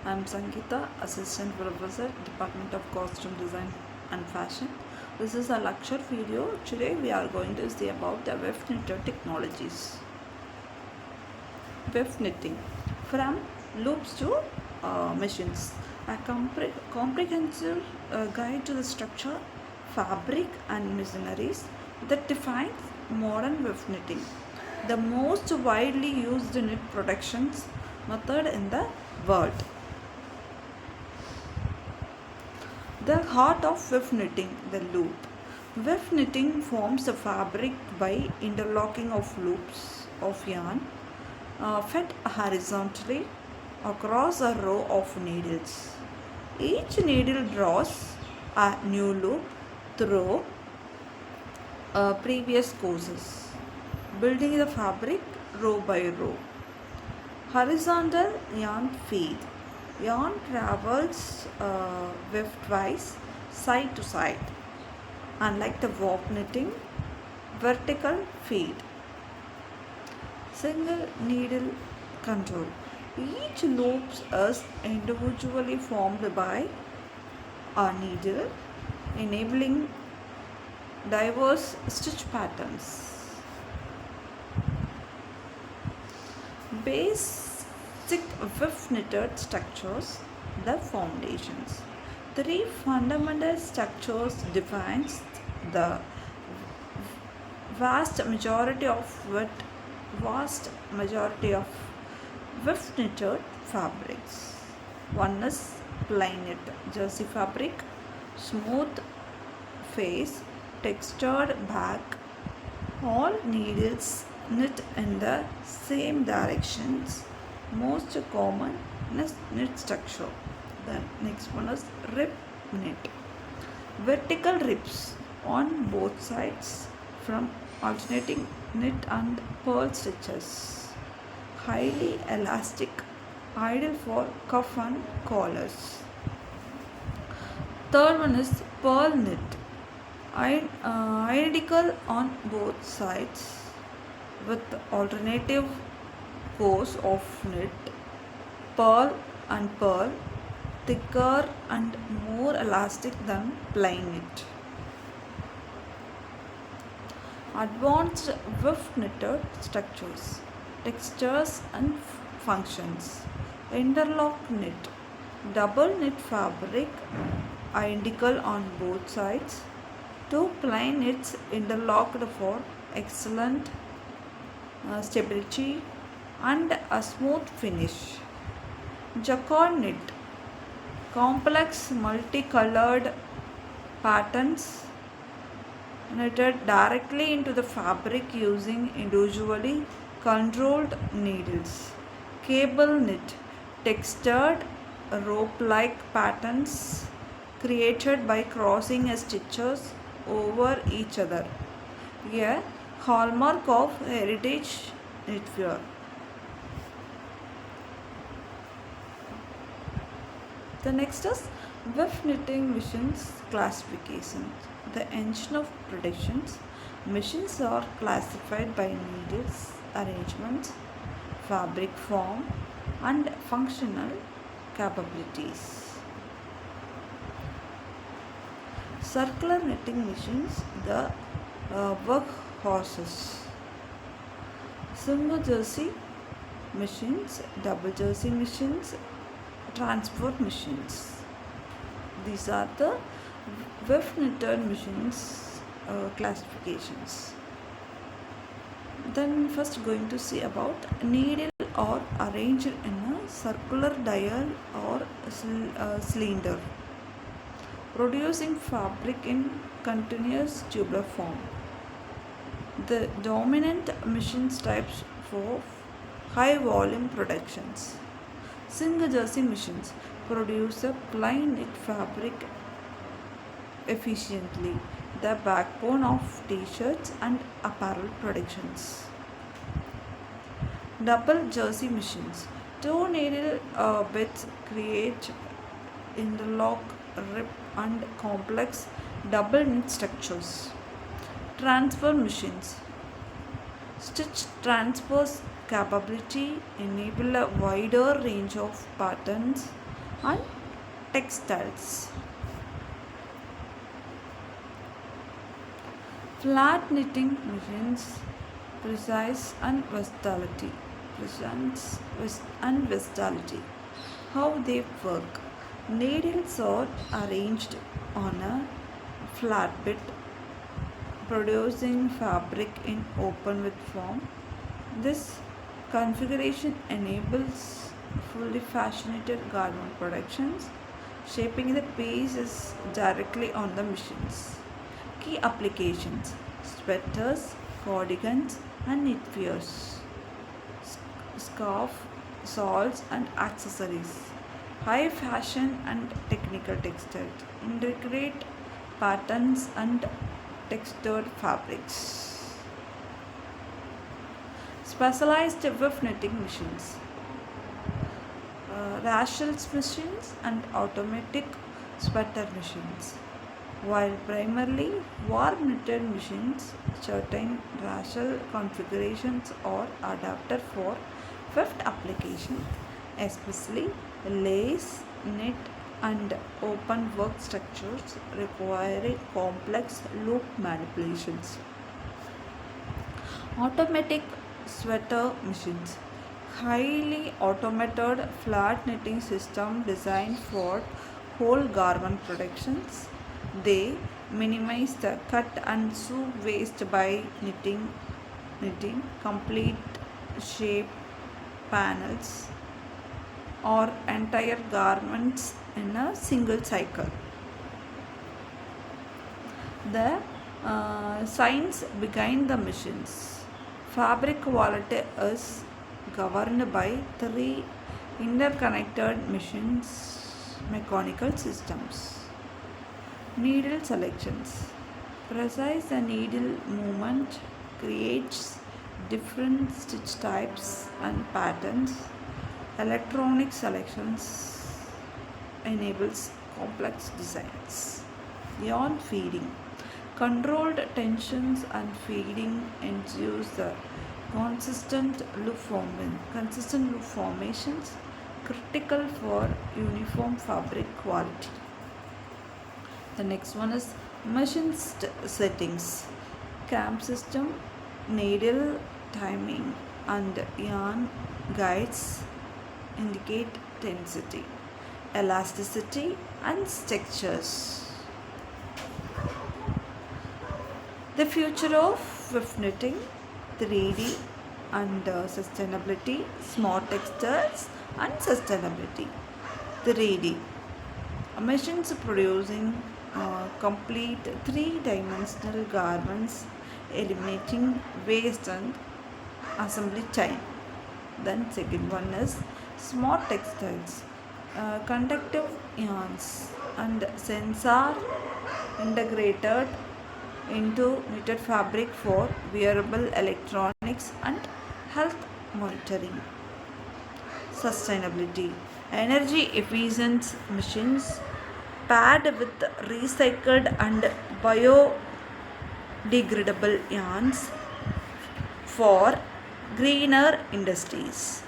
I'm Sangeetha, Assistant Professor, Department of Costume Design and Fashion. This is a lecture video. Today we are going to see about the weft knitted technologies. Weft knitting, from loops to machines. A comprehensive guide to the structure, fabric and machineries that defines modern weft knitting. The most widely used knit productions method in the world. The heart of weft knitting, the loop. Weft knitting forms the fabric by interlocking of loops of yarn fed horizontally across a row of needles. Each needle draws a new loop through previous courses, building the fabric row by row. Horizontal yarn feed. Yarn travels weftwise, side to side. Unlike the warp knitting, vertical feed. Single needle control. Each loop is individually formed by a needle, enabling diverse stitch patterns. Basic weft knitted structures, the foundations. Three fundamental structures defines the vast majority of weft knitted fabrics. One is plain knit jersey fabric, smooth face, textured back, all needles knit in the same directions. Most common knit structure. The next one is rib knit. Vertical ribs on both sides from alternating knit and purl stitches. Highly elastic, ideal for cuff and collars. Third one is purl knit. Identical on both sides with alternative course of knit, pearl, thicker and more elastic than plain knit. Advanced weft knitted structures, textures and functions. Interlock knit, double knit fabric identical on both sides. Two plain knits interlocked for excellent stability and a smooth finish. Jacquard knit, complex multicolored patterns knitted directly into the fabric using individually controlled needles. Cable knit, textured rope-like patterns created by crossing stitches over each other. A hallmark of heritage knitwear. The next is weft knitting machines classification. The engine of productions. Machines are classified by needles, arrangements, fabric form, and functional capabilities. Circular knitting machines, the workhorses. Single jersey machines, double jersey machines, transport machines. These are the weft knitted machines classifications. Then first going to see about needle or arranged in a circular dial or cylinder, producing fabric in continuous tubular form. The dominant machine types for high volume productions. Single jersey machines produce a plain knit fabric efficiently, the backbone of t-shirts and apparel productions. Double jersey machines. Two needle beds create interlock, rib and complex double knit structures. Transfer machines. Stitch transfers capability enable a wider range of patterns and textiles. Flat knitting machines, precise and versatility. And versatility. How they work. Needles are arranged on a flat bed, producing fabric in open width form. This configuration enables fully fashionated garment productions, shaping the pieces directly on the machines. Key applications: sweaters, cardigans, and knitwears, scarf, shawls, and accessories. High fashion and technical textiles, intricate patterns and textured fabrics. Specialized weft knitting machines, Rachel's machines and automatic sweater machines. While primarily warm knitted machines, certain Rachel configurations are adapted for weft application, especially lace, knit, and open work structures requiring complex loop manipulations. Automatic sweater machines, highly automated flat knitting system designed for whole garment productions. They minimize the cut and sew waste by knitting complete shape panels or entire garments in a single cycle. The science behind the machines. Fabric quality is governed by three interconnected mechanical systems. Needle selections. Precise needle movement creates different stitch types and patterns. Electronic selections enables complex designs. Yarn feeding. Controlled tensions and feeding ensures the consistent loop formations critical for uniform fabric quality. The next one is machine settings. Cam system, needle timing, and yarn guides indicate tensity, elasticity, and textures. The future of weft knitting, 3D and sustainability, smart textiles, and sustainability. 3D machines producing complete three-dimensional garments, eliminating waste and assembly time. Then second one is smart textiles, conductive yarns and sensor integrated into knitted fabric for wearable electronics and health monitoring. Sustainability, energy efficient machines paired with recycled and biodegradable yarns for greener industries.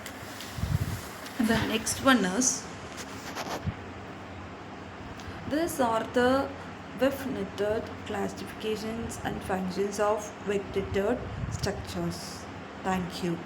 The next one is, these are the weft knitted classifications and functions of weft knitted structures. Thank you.